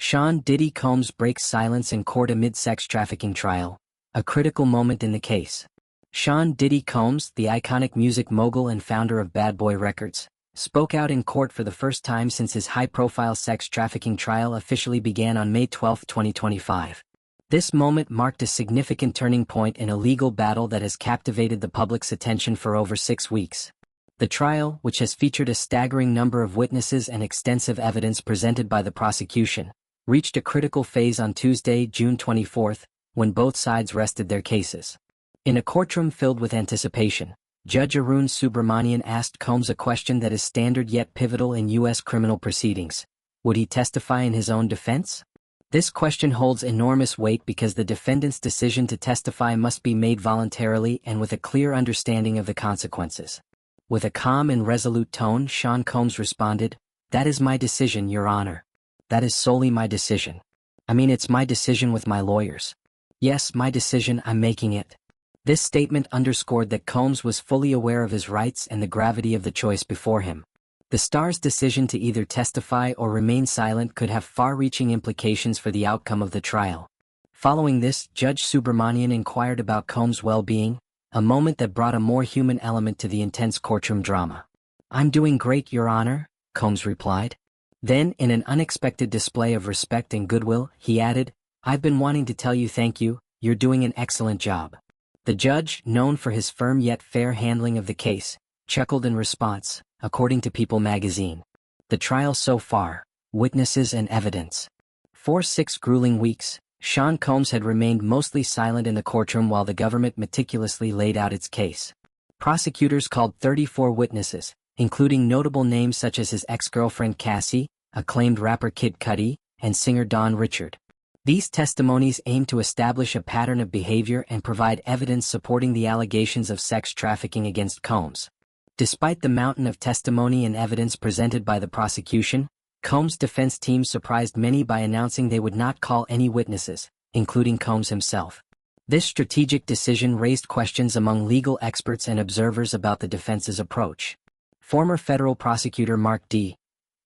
Sean Diddy Combs breaks silence in court amid sex trafficking trial, a critical moment in the case. Sean Diddy Combs, the iconic music mogul and founder of Bad Boy Records, spoke out in court for the first time since his high-profile sex trafficking trial officially began on May 12, 2025. This moment marked a significant turning point in a legal battle that has captivated the public's attention for over 6 weeks. The trial, which has featured a staggering number of witnesses and extensive evidence presented by the prosecution, reached a critical phase on Tuesday, June 24, when both sides rested their cases. In a courtroom filled with anticipation, Judge Arun Subramanian asked Combs a question that is standard yet pivotal in U.S. criminal proceedings. Would he testify in his own defense? This question holds enormous weight because the defendant's decision to testify must be made voluntarily and with a clear understanding of the consequences. With a calm and resolute tone, Sean Combs responded, "That is my decision, Your Honor. That is solely my decision. I mean, it's my decision with my lawyers. Yes, my decision, I'm making it." This statement underscored that Combs was fully aware of his rights and the gravity of the choice before him. The star's decision to either testify or remain silent could have far-reaching implications for the outcome of the trial. Following this, Judge Subramanian inquired about Combs' well-being, a moment that brought a more human element to the intense courtroom drama. "I'm doing great, Your Honor," Combs replied. Then, in an unexpected display of respect and goodwill, he added, "I've been wanting to tell you thank you, you're doing an excellent job." The judge, known for his firm yet fair handling of the case, chuckled in response, according to People magazine. The trial so far, witnesses and evidence. For 6 grueling weeks, Sean Combs had remained mostly silent in the courtroom while the government meticulously laid out its case. Prosecutors called 34 witnesses, including notable names such as his ex-girlfriend Cassie, acclaimed rapper Kid Cudi, and singer Don Richard. These testimonies aim to establish a pattern of behavior and provide evidence supporting the allegations of sex trafficking against Combs. Despite the mountain of testimony and evidence presented by the prosecution, Combs' defense team surprised many by announcing they would not call any witnesses, including Combs himself. This strategic decision raised questions among legal experts and observers about the defense's approach. Former federal prosecutor Mark D.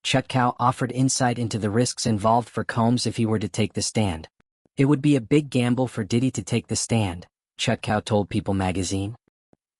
Chutkow offered insight into the risks involved for Combs if he were to take the stand. "It would be a big gamble for Diddy to take the stand," Chutkow told People magazine.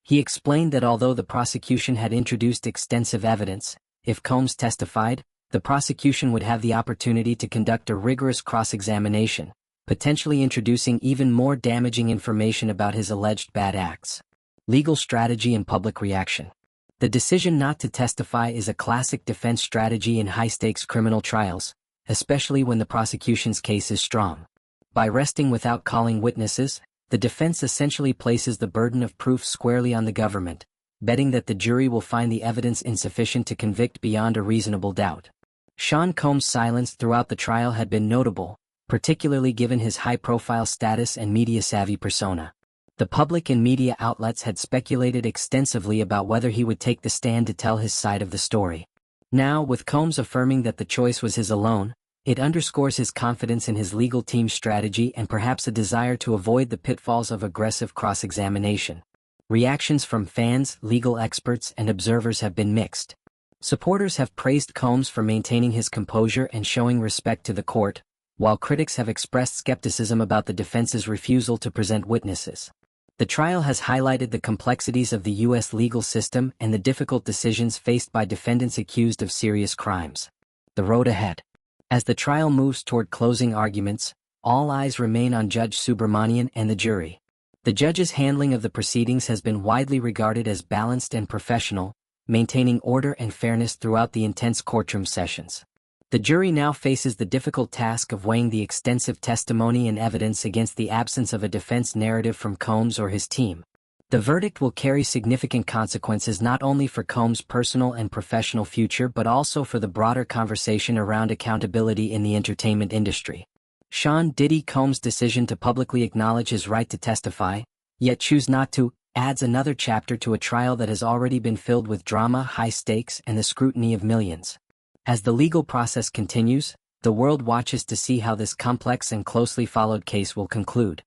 He explained that although the prosecution had introduced extensive evidence, if Combs testified, the prosecution would have the opportunity to conduct a rigorous cross-examination, potentially introducing even more damaging information about his alleged bad acts. Legal strategy and public reaction. The decision not to testify is a classic defense strategy in high-stakes criminal trials, especially when the prosecution's case is strong. By resting without calling witnesses, the defense essentially places the burden of proof squarely on the government, betting that the jury will find the evidence insufficient to convict beyond a reasonable doubt. Sean Combs' silence throughout the trial had been notable, particularly given his high-profile status and media-savvy persona. The public and media outlets had speculated extensively about whether he would take the stand to tell his side of the story. Now, with Combs affirming that the choice was his alone, it underscores his confidence in his legal team's strategy and perhaps a desire to avoid the pitfalls of aggressive cross-examination. Reactions from fans, legal experts, and observers have been mixed. Supporters have praised Combs for maintaining his composure and showing respect to the court, while critics have expressed skepticism about the defense's refusal to present witnesses. The trial has highlighted the complexities of the U.S. legal system and the difficult decisions faced by defendants accused of serious crimes. The road ahead. As the trial moves toward closing arguments, all eyes remain on Judge Subramanian and the jury. The judge's handling of the proceedings has been widely regarded as balanced and professional, maintaining order and fairness throughout the intense courtroom sessions. The jury now faces the difficult task of weighing the extensive testimony and evidence against the absence of a defense narrative from Combs or his team. The verdict will carry significant consequences not only for Combs' personal and professional future but also for the broader conversation around accountability in the entertainment industry. Sean Diddy Combs' decision to publicly acknowledge his right to testify, yet choose not to, adds another chapter to a trial that has already been filled with drama, high stakes, and the scrutiny of millions. As the legal process continues, the world watches to see how this complex and closely followed case will conclude.